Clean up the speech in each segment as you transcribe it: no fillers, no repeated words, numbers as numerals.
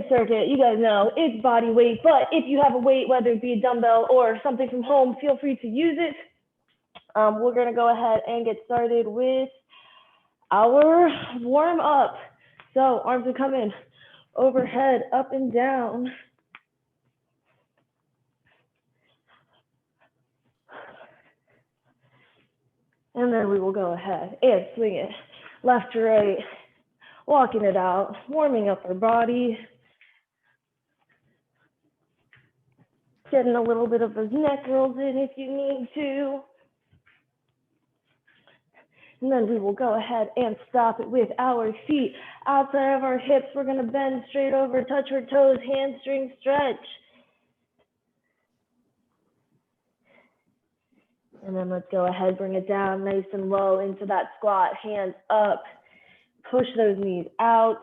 circuit, you guys know it's body weight, but if you have a weight, whether it be a dumbbell or something from home, feel free to use it. We're gonna go ahead and get started with our warm up. So arms will come in overhead, up and down. And then we will go ahead and swing it left to right, walking it out, warming up our body, getting a little bit of those neck rolls in if you need to. And then we will go ahead and stop it with our feet outside of our hips. We're going to bend straight over, touch our toes, hamstring stretch. And then let's go ahead, bring it down nice and low into that squat, hands up. Push those knees out.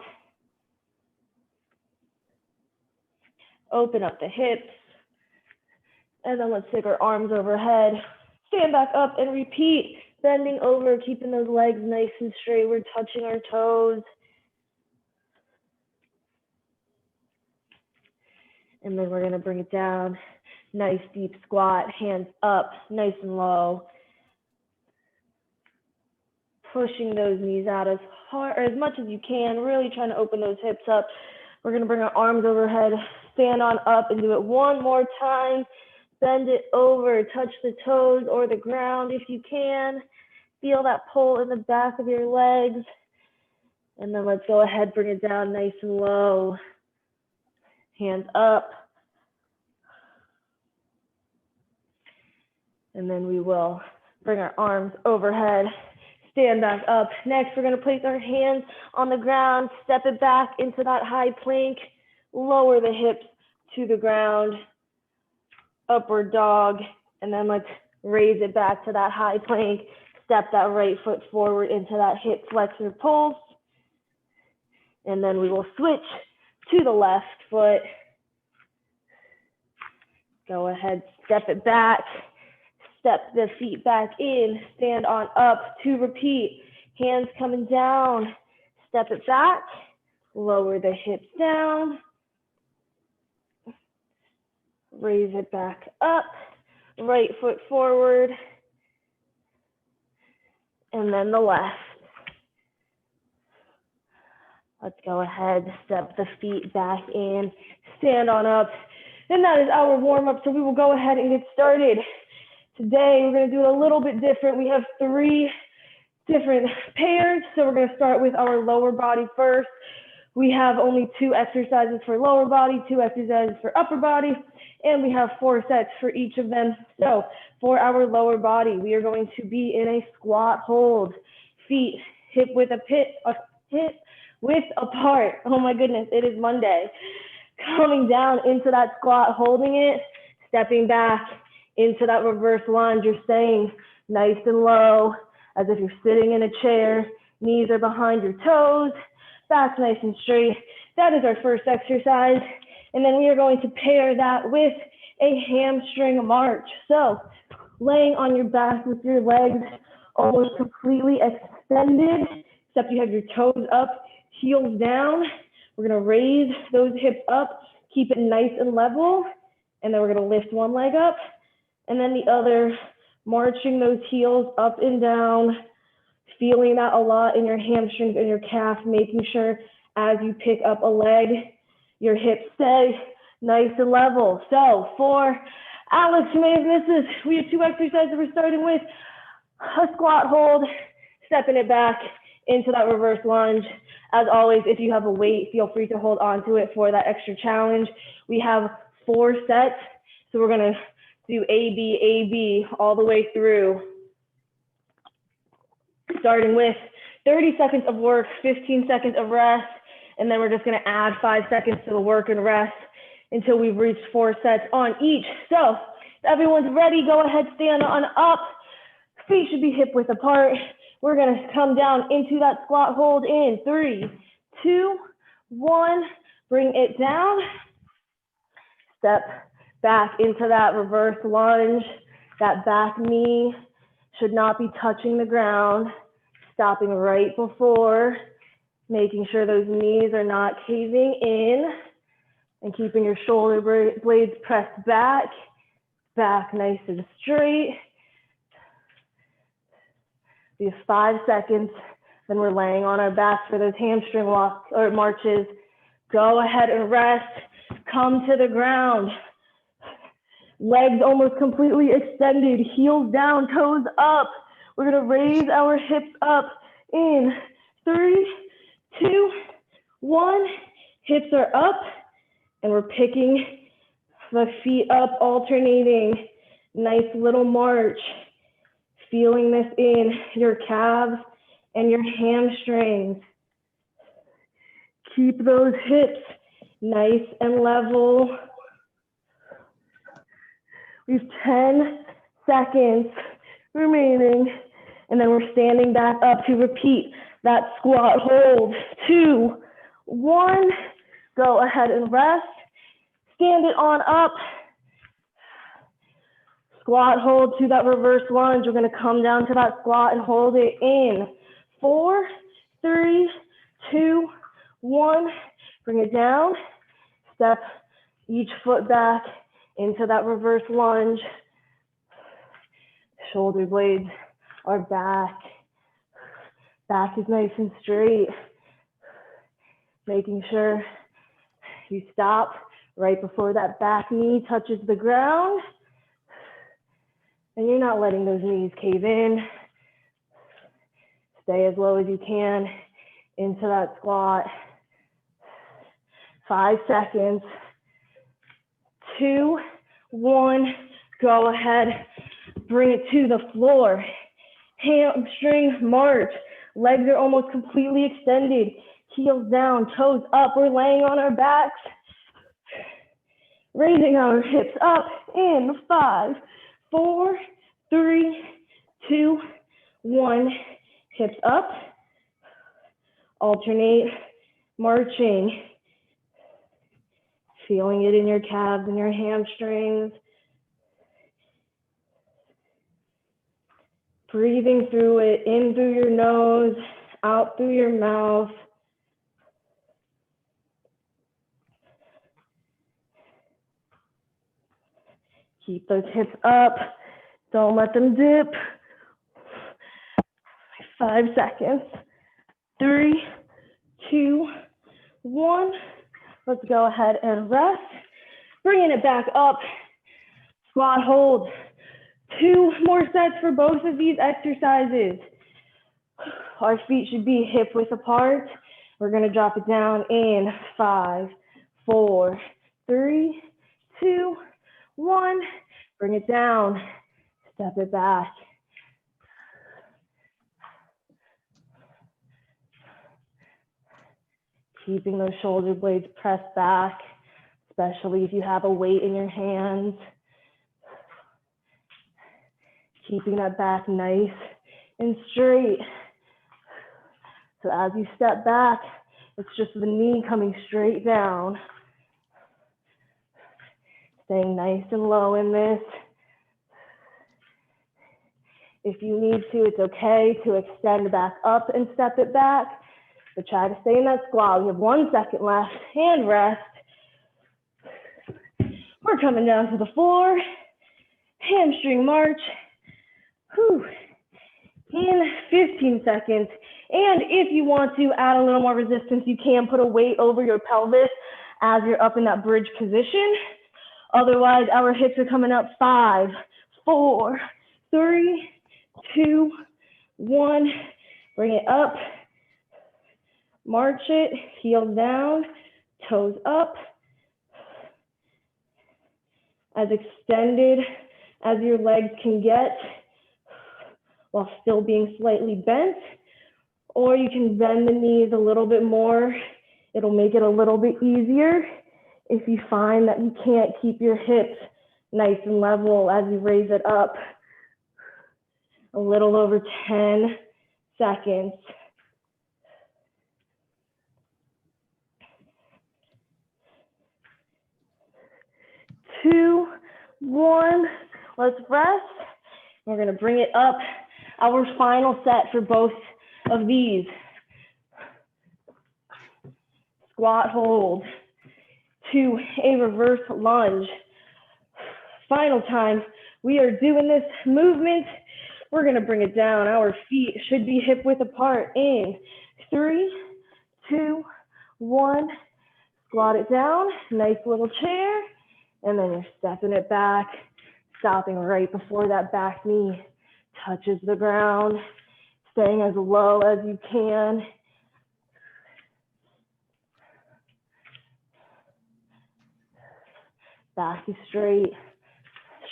Open up the hips. And then let's take our arms overhead. Stand back up and repeat. Bending over, keeping those legs nice and straight. We're touching our toes. And then we're going to bring it down. Nice deep squat, hands up, nice and low. Pushing those knees out as hard or as much as you can, really trying to open those hips up. We're going to bring our arms overhead, stand on up and do it one more time. Bend it over, touch the toes or the ground if you can. Feel that pull in the back of your legs. And then let's go ahead, bring it down nice and low. Hands up. And then we will bring our arms overhead, stand back up. Next, we're going to place our hands on the ground, step it back into that high plank, lower the hips to the ground, upward dog, and then let's raise it back to that high plank. Step that right foot forward into that hip flexor pulse. And then we will switch to the left foot. Go ahead, step it back. Step the feet back in, stand on up to repeat. Hands coming down, step it back, lower the hips down. Raise it back up, right foot forward. And then the left. Let's go ahead, step the feet back in, stand on up. And that is our warm up, so we will go ahead and get started. Today, we're going to do it a little bit different. We have 3 different pairs. So we're going to start with our lower body first. We have only 2 exercises for lower body, 2 exercises for upper body, and we have 4 sets for each of them. So for our lower body, we are going to be in a squat hold. Feet hip width apart. Oh my goodness, it is Monday. Coming down into that squat, holding it, stepping back into that reverse lunge. You're staying nice and low, as if you're sitting in a chair. Knees are behind your toes, back's nice and straight. That is our first exercise. And then we are going to pair that with a hamstring march. So laying on your back with your legs almost completely extended, except you have your toes up, heels down. We're gonna raise those hips up, keep it nice and level, and then we're gonna lift one leg up, and then the other, marching those heels up and down, feeling that a lot in your hamstrings and your calf, making sure as you pick up a leg, your hips stay nice and level. So for Alex, you may have missed this. We have 2 exercises we're starting with. A squat hold, stepping it back into that reverse lunge. As always, if you have a weight, feel free to hold on to it for that extra challenge. We have 4 sets, so we're gonna do A, B, A, B all the way through. Starting with 30 seconds of work, 15 seconds of rest, and then we're just gonna add 5 seconds to the work and rest until we've reached 4 sets on each. So if everyone's ready, go ahead, stand on up. Feet should be hip width apart. We're gonna come down into that squat hold in 3, 2, 1. Bring it down. Step back into that reverse lunge. That back knee should not be touching the ground. Stopping right before, making sure those knees are not caving in. And keeping your shoulder blades pressed back, back nice and straight. We have 5 seconds, then we're laying on our backs for those hamstring walks or marches. Go ahead and rest, come to the ground. Legs almost completely extended, heels down, toes up. We're gonna raise our hips up in 3, 2, 1. Hips are up, and we're picking the feet up, alternating. Nice little march. Feeling this in your calves and your hamstrings. Keep those hips nice and level. We have 10 seconds remaining, and then we're standing back up to repeat that squat hold. 2, 1, go ahead and rest. Stand it on up. Squat hold to that reverse lunge. We're gonna come down to that squat and hold it in. 4, 3, 2, 1. Bring it down. Step each foot back into that reverse lunge. Shoulder blades are back. Back is nice and straight. Making sure you stop right before that back knee touches the ground. And you're not letting those knees cave in. Stay as low as you can into that squat. 5 seconds. 2, 1, go ahead. Bring it to the floor. Hamstring march. Legs are almost completely extended. Heels down, toes up. We're laying on our backs. Raising our hips up in 5, 4, 3, 2, 1. Hips up. Alternate marching. Feeling it in your calves and your hamstrings. Breathing through it, in through your nose, out through your mouth. Keep those hips up. Don't let them dip. 5 seconds. 3, 2, 1. Let's go ahead and rest. Bringing it back up. Squat hold. 2 more sets for both of these exercises. Our feet should be hip width apart. We're going to drop it down in 5, 4, 3, 2, 1. Bring it down. Step it back. Keeping those shoulder blades pressed back, especially if you have a weight in your hands. Keeping that back nice and straight. So as you step back, it's just the knee coming straight down. Staying nice and low in this. If you need to, it's okay to extend back up and step it back. But try to stay in that squat. We have 1 second left. Hand rest. We're coming down to the floor. Hamstring march. Whew. In 15 seconds. And if you want to add a little more resistance, you can put a weight over your pelvis as you're up in that bridge position. Otherwise, our hips are coming up. 5, 4, 3, 2, 1. Bring it up. March it, heels down, toes up. As extended as your legs can get while still being slightly bent. Or you can bend the knees a little bit more. It'll make it a little bit easier if you find that you can't keep your hips nice and level as you raise it up. A little over 10 seconds. 2, 1, let's rest. We're gonna bring it up. Our final set for both of these. Squat hold. to a reverse lunge. Final time. We are doing this movement. We're gonna bring it down. Our feet should be hip width apart in 3, 2, 1. Squat it down, nice little chair, and then you're stepping it back, stopping right before that back knee touches the ground, staying as low as you can. Back is straight,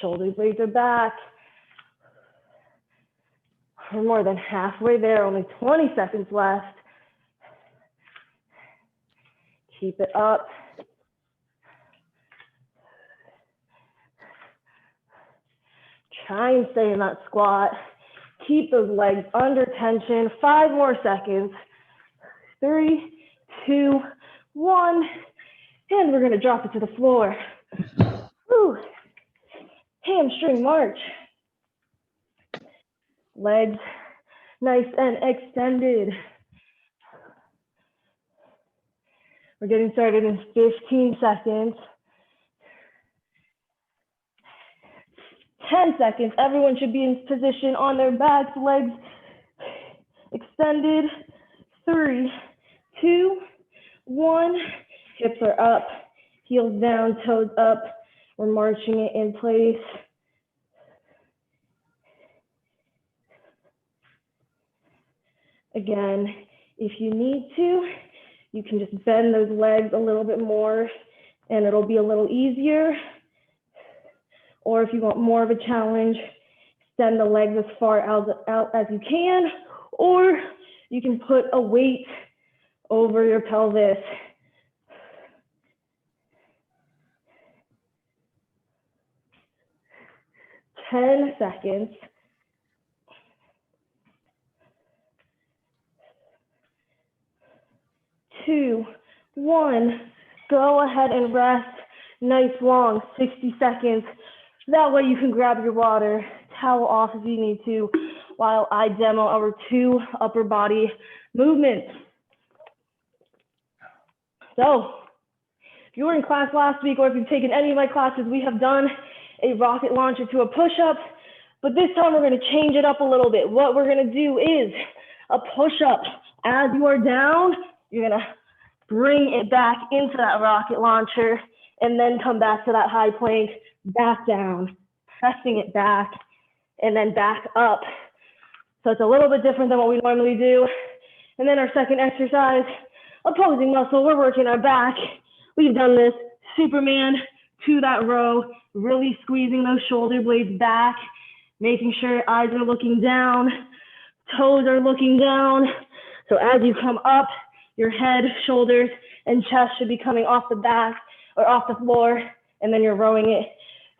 shoulder blades are back. We're more than halfway there, only 20 seconds left. Keep it up. Try and stay in that squat. Keep those legs under tension. 5 more seconds. 3, 2, 1. And we're gonna drop it to the floor. Woo. Hamstring march. Legs nice and extended. We're getting started in 15 seconds. 10 seconds. Everyone should be in position on their backs, legs extended. 3, 2, 1. Hips are up, heels down, toes up. We're marching it in place. Again, if you need to, you can just bend those legs a little bit more and it'll be a little easier. Or if you want more of a challenge, extend the legs as far out as you can, or you can put a weight over your pelvis. Ten seconds. 2, 1. Go ahead and rest. Nice long 60 seconds. That way you can grab your water, towel off if you need to, while I demo our 2 upper body movements. So, if you were in class last week or if you've taken any of my classes, we have done a rocket launcher to a push-up, but this time we're gonna change it up a little bit. What we're gonna do is a push-up. As you are down, you're gonna bring it back into that rocket launcher and then come back to that high plank, back down, pressing it back, and then back up. So it's a little bit different than what we normally do. And then our second exercise, opposing muscle, we're working our back. We've done this Superman to that row, really squeezing those shoulder blades back, making sure eyes are looking down, toes are looking down. So as you come up, your head, shoulders, and chest should be coming off the back or off the floor, and then you're rowing it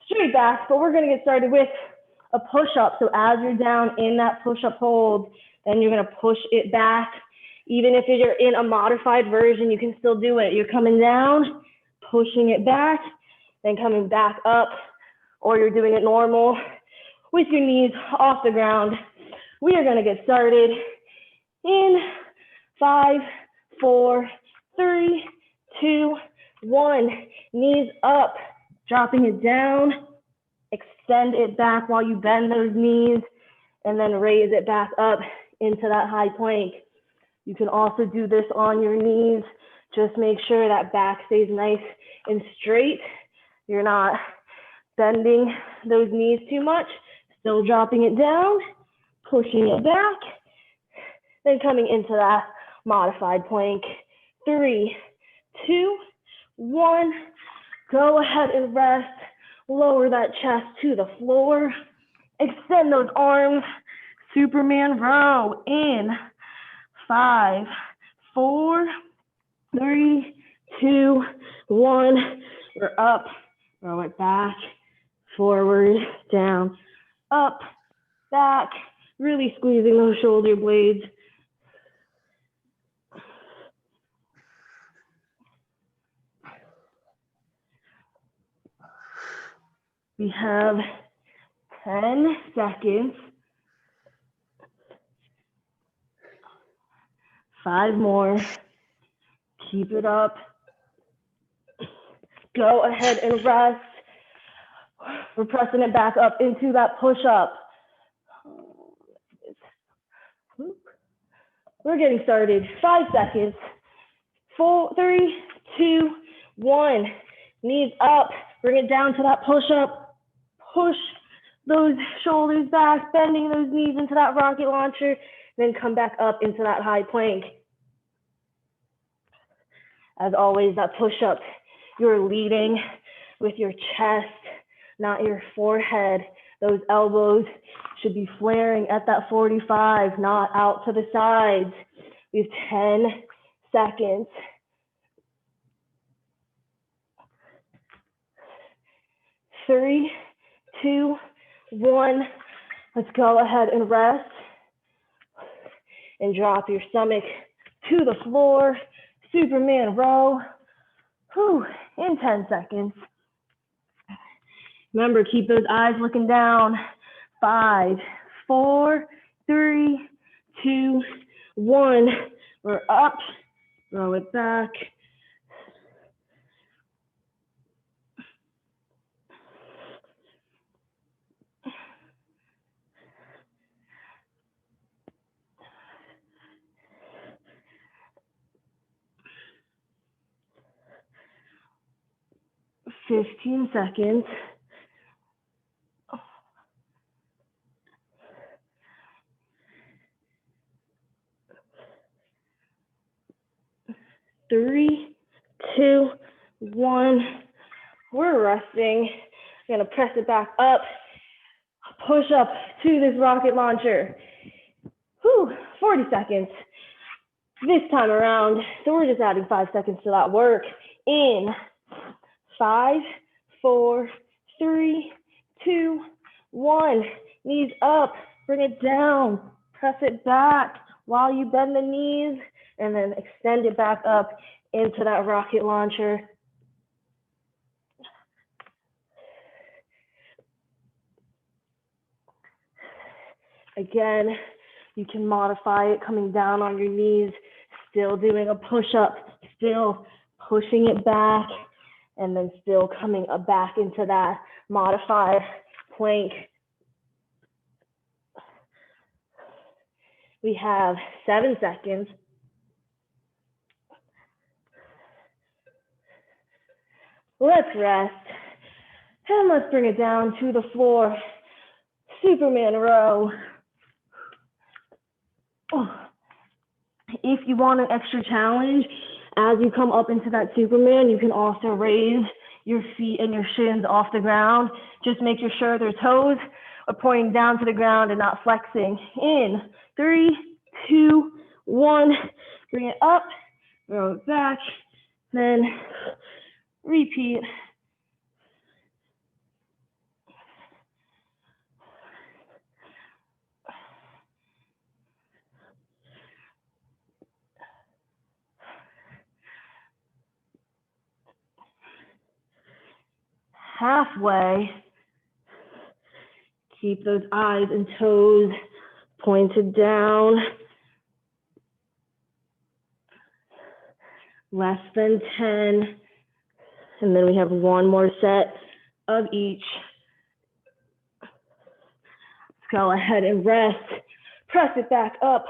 straight back. But we're gonna get started with a push-up. So as you're down in that push-up hold, then you're gonna push it back. Even if you're in a modified version, you can still do it. You're coming down, pushing it back, then coming back up, or you're doing it normal with your knees off the ground. We are gonna get started in 5, 4, 3, 2, 1. Knees up, dropping it down, extend it back while you bend those knees, and then raise it back up into that high plank. You can also do this on your knees. Just make sure that back stays nice and straight. You're not bending those knees too much. Still dropping it down, pushing it back, then coming into that modified plank. 3, 2, 1. Go ahead and rest. Lower that chest to the floor. Extend those arms. Superman row in 5, 4, 3, 2, 1. We're up. Row it back, forward, down, up, back. Really squeezing those shoulder blades. We have 10 seconds. 5 more. Keep it up. Go ahead and rest. We're pressing it back up into that push-up. We're getting started. 5 seconds. 4, 3, 2, 1. Knees up. Bring it down to that push-up. Push those shoulders back, bending those knees into that rocket launcher. Then come back up into that high plank. As always, that push-up, you're leading with your chest, not your forehead. Those elbows should be flaring at that 45, not out to the sides. We have 10 seconds. 3, 2, 1. Let's go ahead and rest. And drop your stomach to the floor. Superman row. Whew, in 10 seconds. Remember, keep those eyes looking down. 5, 4, 3, 2, 1. We're up. Roll it back. Fifteen seconds. Three, 2, 1. We're resting. I'm gonna press it back up. Push up to this rocket launcher. Whew, 40 seconds. This time around, so we're just adding 5 seconds to that work. In 5, 4, 3, 2, 1. Knees up, bring it down, press it back while you bend the knees, and then extend it back up into that rocket launcher. Again, you can modify it coming down on your knees, still doing a push-up, still pushing it back, and then still coming back into that modified plank. We have 7 seconds. Let's rest. And let's bring it down to the floor. Superman row. If you want an extra challenge, as you come up into that Superman, you can also raise your feet and your shins off the ground. Just make sure their toes are pointing down to the ground and not flexing. In 3, 2, 1. Bring it up, throw it back, then repeat. Halfway, keep those eyes and toes pointed down. Less than 10. And then we have one more set of each. Let's go ahead and rest. Press it back up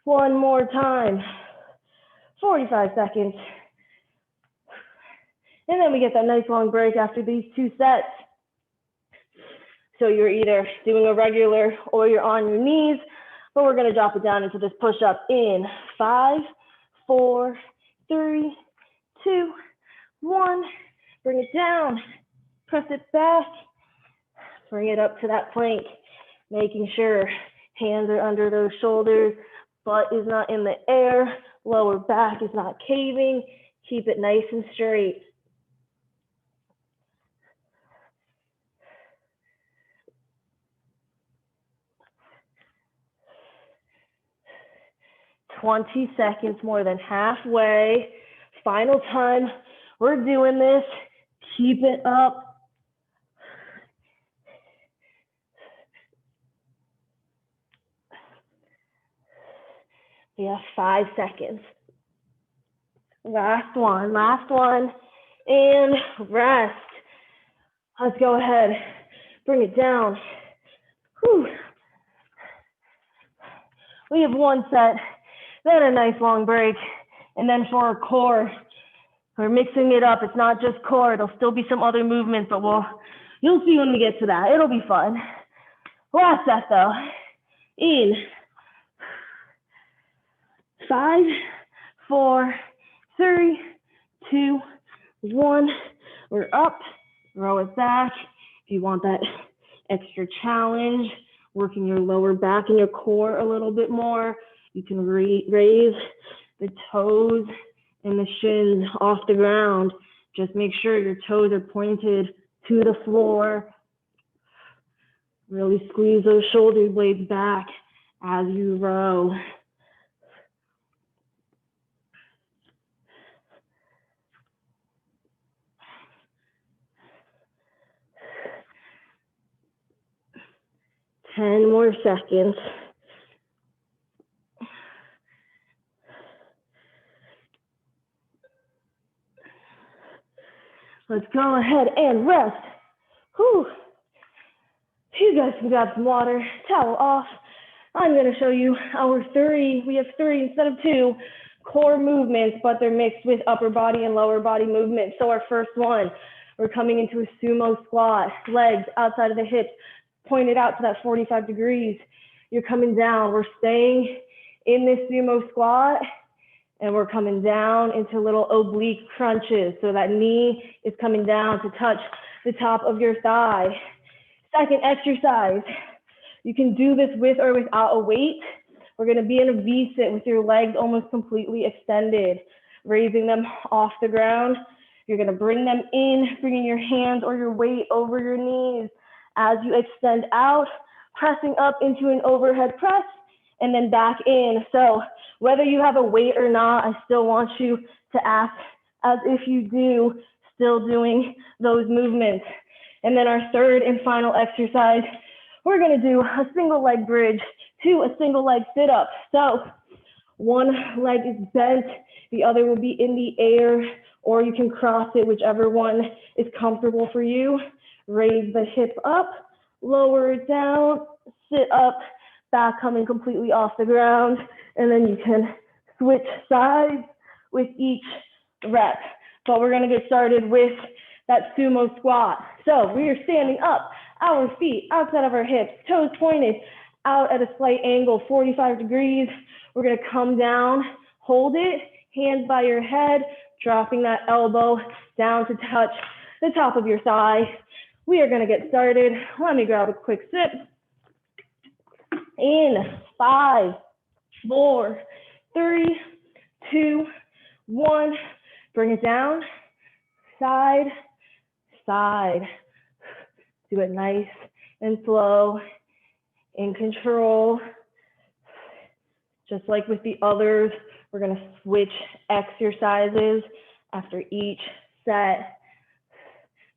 one more time. 45 seconds. And then we get that nice long break after these 2 sets. So you're either doing a regular or you're on your knees, but we're gonna drop it down into this push-up in 5, 4, 3, 2, 1. Bring it down, press it back, bring it up to that plank, making sure hands are under those shoulders, butt is not in the air, lower back is not caving. Keep it nice and straight. "20 seconds, more than halfway. Final time. We're doing this. Keep it up. We have 5 seconds. Last one, last one. and rest. Let's go ahead, bring it down. Whew. We have one set, then a nice long break, and then for our core, we're mixing it up. It's not just core, there'll still be some other movements, but you'll see when we get to that. It'll be fun. Last set though, in 5, 4, 3, 2, 1. We're up, row it back. If you want that extra challenge, working your lower back and your core a little bit more, you can raise the toes and the shins off the ground. Just make sure your toes are pointed to the floor. Really squeeze those shoulder blades back as you row. Ten more seconds. Let's go ahead and rest. Whew. You guys can grab some water, towel off. I'm going to show you our 3, we have 3 instead of 2 core movements, but they're mixed with upper body and lower body movements. So our first one, we're coming into a sumo squat, legs outside of the hips, pointed out to that 45 degrees. You're coming down, we're staying in this sumo squat, and we're coming down into little oblique crunches. So that knee is coming down to touch the top of your thigh. Second exercise, you can do this with or without a weight. We're gonna be in a V-sit with your legs almost completely extended, raising them off the ground. You're gonna bring them in, bringing your hands or your weight over your knees as you extend out, pressing up into an overhead press, and then back in. So whether you have a weight or not, I still want you to act as if you do, still doing those movements. And then our third and final exercise, we're gonna do a single leg bridge to a single leg sit up. So one leg is bent, the other will be in the air, or you can cross it, whichever one is comfortable for you. Raise the hip up, lower it down, sit up, back coming completely off the ground, and then you can switch sides with each rep. But we're gonna get started with that sumo squat. So we are standing up, our feet outside of our hips, toes pointed out at a slight angle, 45 degrees. We're gonna come down, hold it, hands by your head, dropping that elbow down to touch the top of your thigh. We are gonna get started. Let me grab a quick sip. In 5, 4, 3, 2, 1. Bring it down, side, side. Do it nice and slow, in control. Just like with the others, we're gonna switch exercises after each set.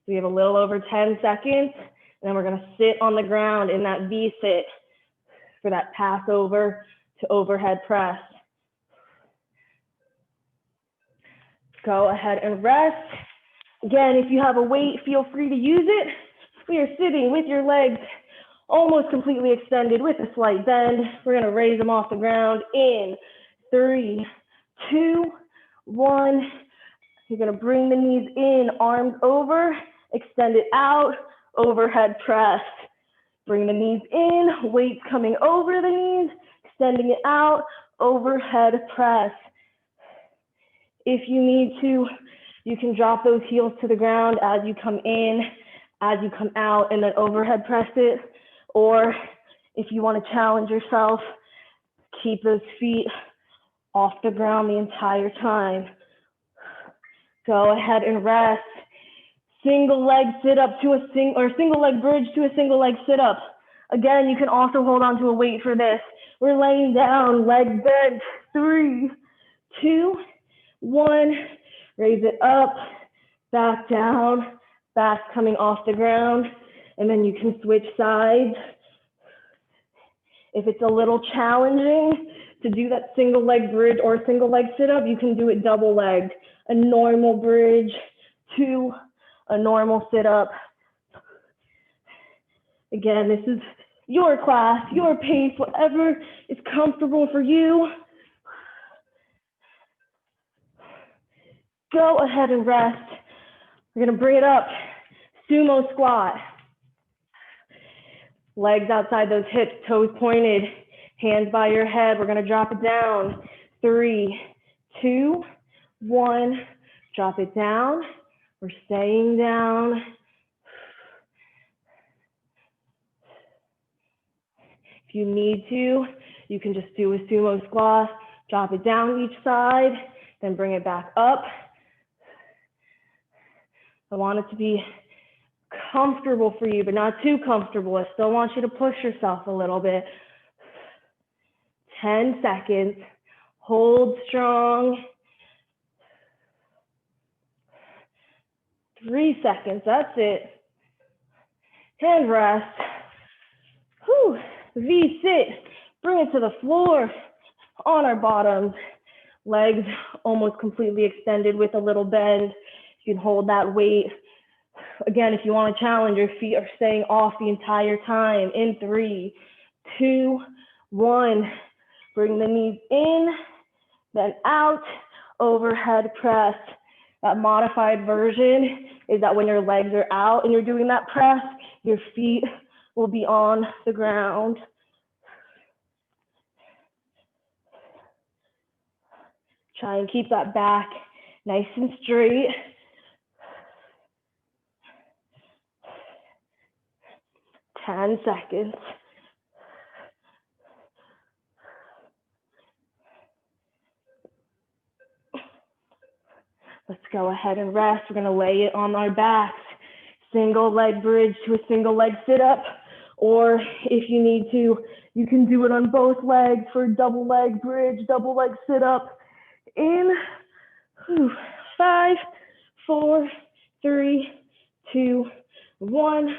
We have a little over 10 seconds, and then we're gonna sit on the ground in that V-sit for that passover to overhead press. Go ahead and rest. Again, if you have a weight, feel free to use it. We are sitting with your legs almost completely extended with a slight bend. We're gonna raise them off the ground in 3, 2, 1. You're gonna bring the knees in, arms over, extend it out, overhead press. Bring the knees in, weights coming over the knees, extending it out, overhead press. If you need to, you can drop those heels to the ground as you come in, as you come out, and then overhead press it. Or if you want to challenge yourself, keep those feet off the ground the entire time. Go ahead and rest. Single leg sit up to a single leg bridge to a single leg sit up. Again, you can also hold on to a weight for this. We're laying down, legs bent. 3, 2, 1. Raise it up, back down, back coming off the ground, and then you can switch sides. If it's a little challenging to do that single leg bridge or single leg sit up, you can do it double legged. A normal bridge to a normal sit-up. Again, this is your class, your pace, whatever is comfortable for you. Go ahead and rest. We're gonna bring it up, sumo squat. Legs outside those hips, toes pointed, hands by your head. We're gonna drop it down. 3, 2, 1, drop it down. We're staying down. If you need to, you can just do a sumo squat, drop it down each side, then bring it back up. I want it to be comfortable for you, but not too comfortable. I still want you to push yourself a little bit. 10 seconds, hold strong. 3 seconds, that's it. And rest. Whew. V sit, bring it to the floor on our bottoms. Legs almost completely extended with a little bend. You can hold that weight. Again, if you want to challenge, your feet are staying off the entire time. In 3, 2, 1. Bring the knees in, then out, overhead press. That modified version is that when your legs are out and you're doing that press, your feet will be on the ground. Try and keep that back nice and straight. 10 seconds. Let's go ahead and rest. We're gonna lay it on our backs. Single leg bridge to a single leg sit up, or if you need to, you can do it on both legs for a double leg bridge, double leg sit up. In 5, 4, 3, 2, 1.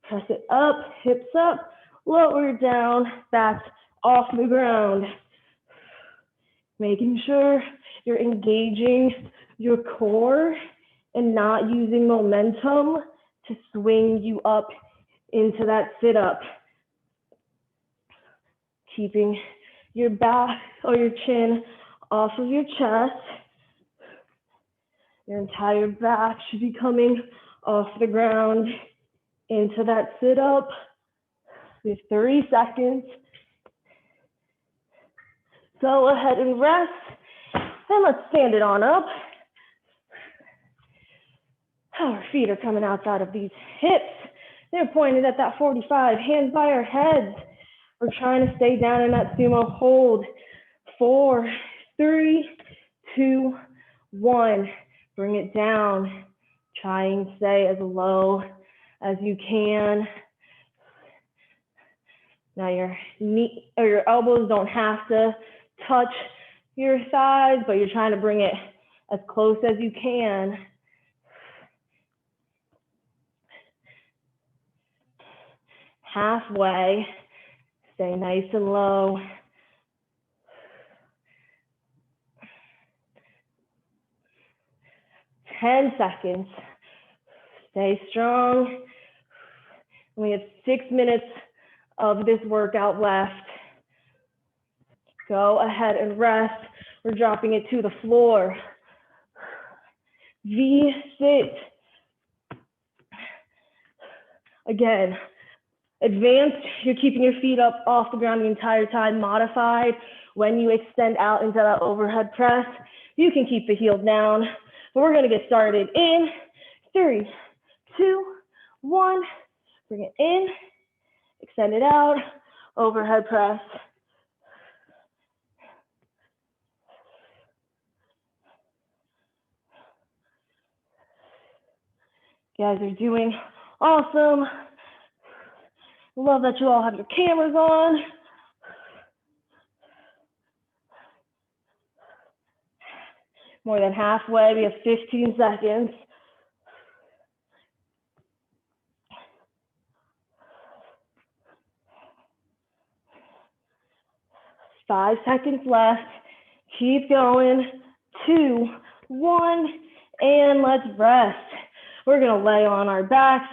Press it up, hips up, lower it down, back off the ground. Making sure you're engaging your core and not using momentum to swing you up into that sit up. Keeping your back or your chin off of your chest. Your entire back should be coming off the ground into that sit up. We have 3 seconds. Go ahead and rest. And let's stand it on up. Our feet are coming outside of these hips. They're pointed at that 45, hands by our heads. We're trying to stay down in that sumo hold. 4, 3, 2, 1. Bring it down. Try and stay as low as you can. Now your knee or your elbows don't have to touch your thighs, but you're trying to bring it as close as you can. Halfway, stay nice and low. Ten seconds. Stay strong. We have 6 minutes of this workout left. Go ahead and rest. We're dropping it to the floor. V sit. Again, advanced, you're keeping your feet up off the ground the entire time. Modified, when you extend out into that overhead press, you can keep the heels down. But we're gonna get started in 3, 2, 1. Bring it in, extend it out, overhead press. You guys are doing awesome. Love that you all have your cameras on. More than halfway, we have 15 seconds. 5 seconds left. Keep going. 2, 1, and let's rest. we're gonna lay on our backs.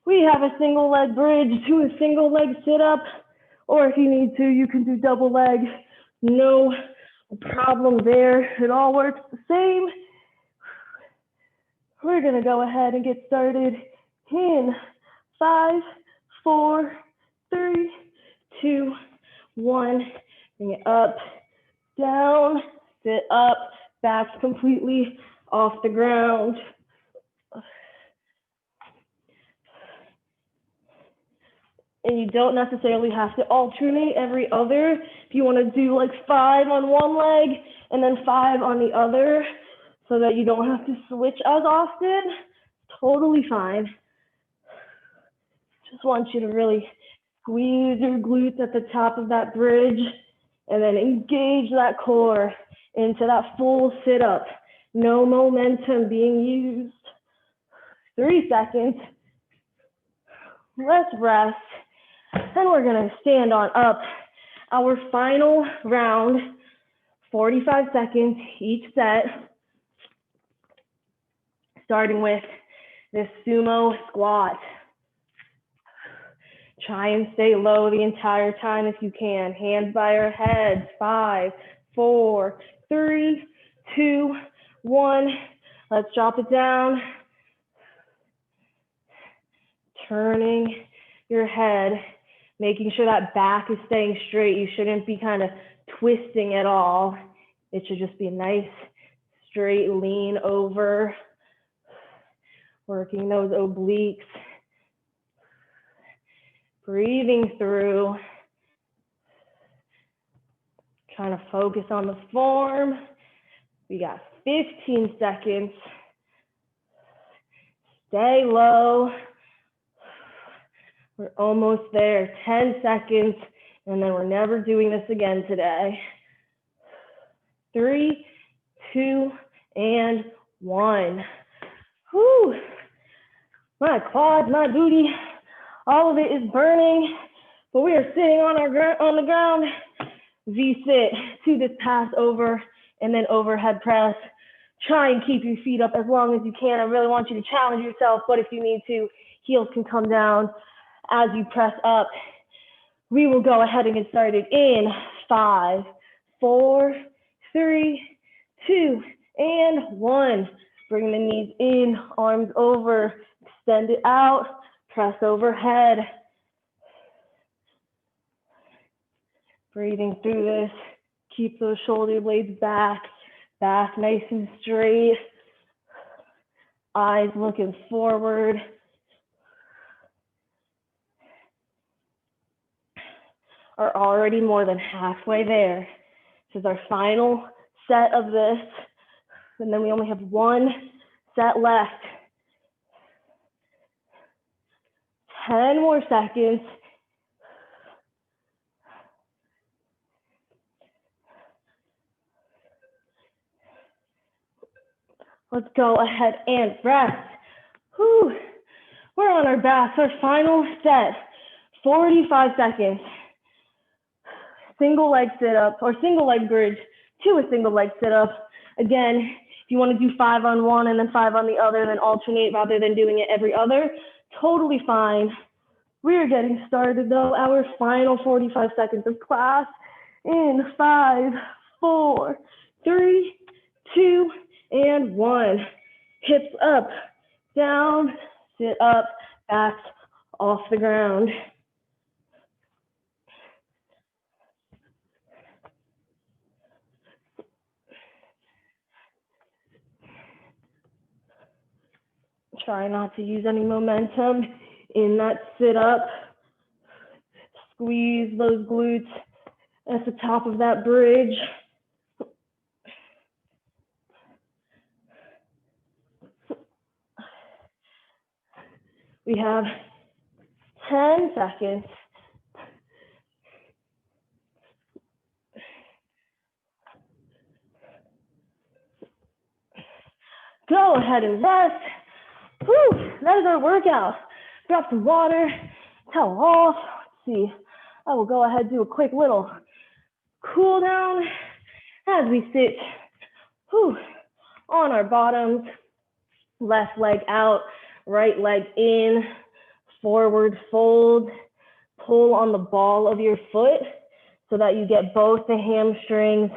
We have a single leg bridge to a single leg sit up, or if you need to, you can do double leg. No problem there. It all works the same. We're gonna go ahead and get started in 5, 4, 3, 2, 1. Bring it up, down, sit up, backs completely off the ground. And you don't necessarily have to alternate every other. If you want to do like 5 on one leg and then 5 on the other so that you don't have to switch as often, totally fine. Just want you to really squeeze your glutes at the top of that bridge and then engage that core into that full sit up. No momentum being used. 3 seconds. Let's rest. And we're gonna stand on up. Our final round, 45 seconds each set. Starting with this sumo squat. Try and stay low the entire time if you can. Hands by our heads. 5, 4, 3, 2, 1. Let's drop it down. Turning your head, making sure that back is staying straight. You shouldn't be kind of twisting at all. It should just be a nice, straight lean over. Working those obliques. Breathing through. Trying to focus on the form. We got 15 seconds. Stay low. We're almost there. 10 seconds. And then we're never doing this again today. 3, 2, and 1. Whew. My quads, my booty, all of it is burning, but we are sitting on the ground. V-sit to this pass over and then overhead press. Try and keep your feet up as long as you can. I really want you to challenge yourself, but if you need to, heels can come down as you press up. We will go ahead and get started in 5, 4, 3, 2, and 1. Bring the knees in, arms over, extend it out, press overhead. Breathing through this, keep those shoulder blades back nice and straight. Eyes looking forward. Are already more than halfway there. This is our final set of this. And then we only have 1 set left. 10 more seconds. Let's go ahead and rest. Whew. We're on our backs, our final set. 45 seconds. Single leg sit up or single leg bridge to a single leg sit up. Again, if you want to do 5 on one and then 5 on the other, then alternate rather than doing it every other, totally fine. We're getting started though. Our final 45 seconds of class in 5, 4, 3, 2, and 1. Hips up, down, sit up, back off the ground. Try not to use any momentum in that sit up. Squeeze those glutes at the top of that bridge. We have 10 seconds. Go ahead and rest. Whew, that is our workout. Drop some water, towel off. Let's see. I will go ahead and do a quick little cool down as we sit on our bottoms. Left leg out, right leg in, forward fold, pull on the ball of your foot so that you get both the hamstrings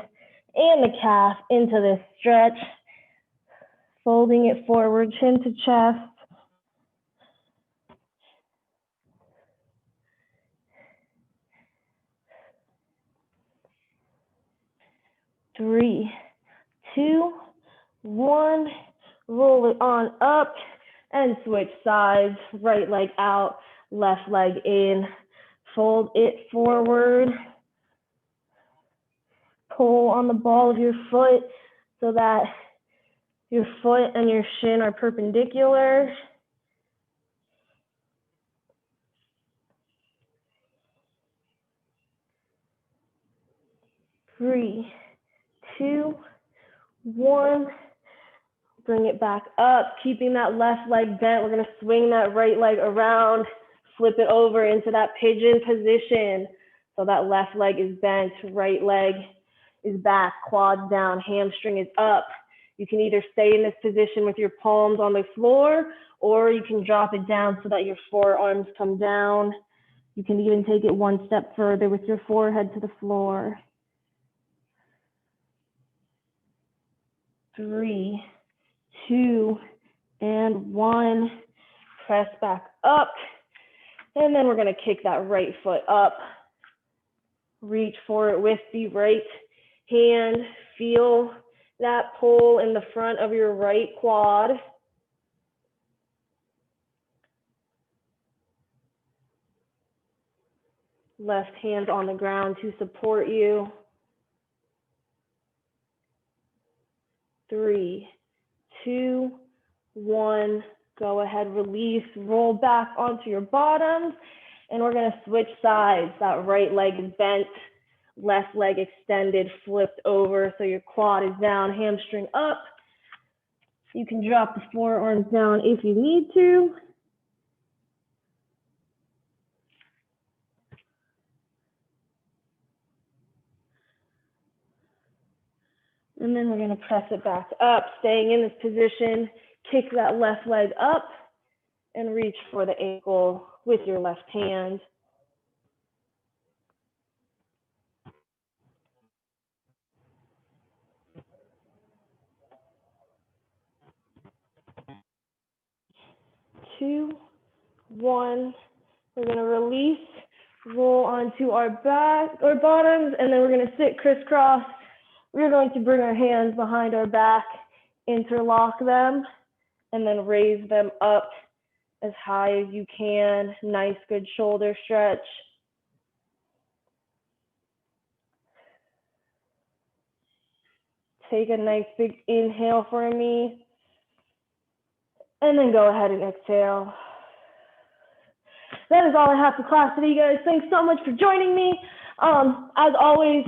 and the calf into this stretch. Folding it forward, chin to chest. Three, two, one. Roll it on up and switch sides. Right leg out, left leg in. Fold it forward. Pull on the ball of your foot so that your foot and your shin are perpendicular. Three, two, one. Bring it back up, keeping that left leg bent. We're gonna swing that right leg around, flip it over into that pigeon position. So that left leg is bent, right leg is back, quads down, hamstring is up. You can either stay in this position with your palms on the floor, or you can drop it down so that your forearms come down. You can even take it one step further with your forehead to the floor. 3, 2, and 1. Press back up. And then we're going to kick that right foot up. Reach for it with the right hand. Feel that pull in the front of your right quad. Left hand on the ground to support you. 3, 2, 1. Go ahead, release, roll back onto your bottoms, and we're going to switch sides. That right leg is bent, left leg extended, flipped over, so your quad is down, hamstring up. You can drop the forearms down if you need to. And then we're going to press it back up, staying in this position. Kick that left leg up and reach for the ankle with your left hand. Two, one. We're going to release, roll onto our back or bottoms, and then we're going to sit crisscross. We're going to bring our hands behind our back, interlock them, and then raise them up as high as you can. Nice, good shoulder stretch. Take a nice big inhale for me, and then go ahead and exhale. That is all I have for class today, guys. Thanks so much for joining me. As always,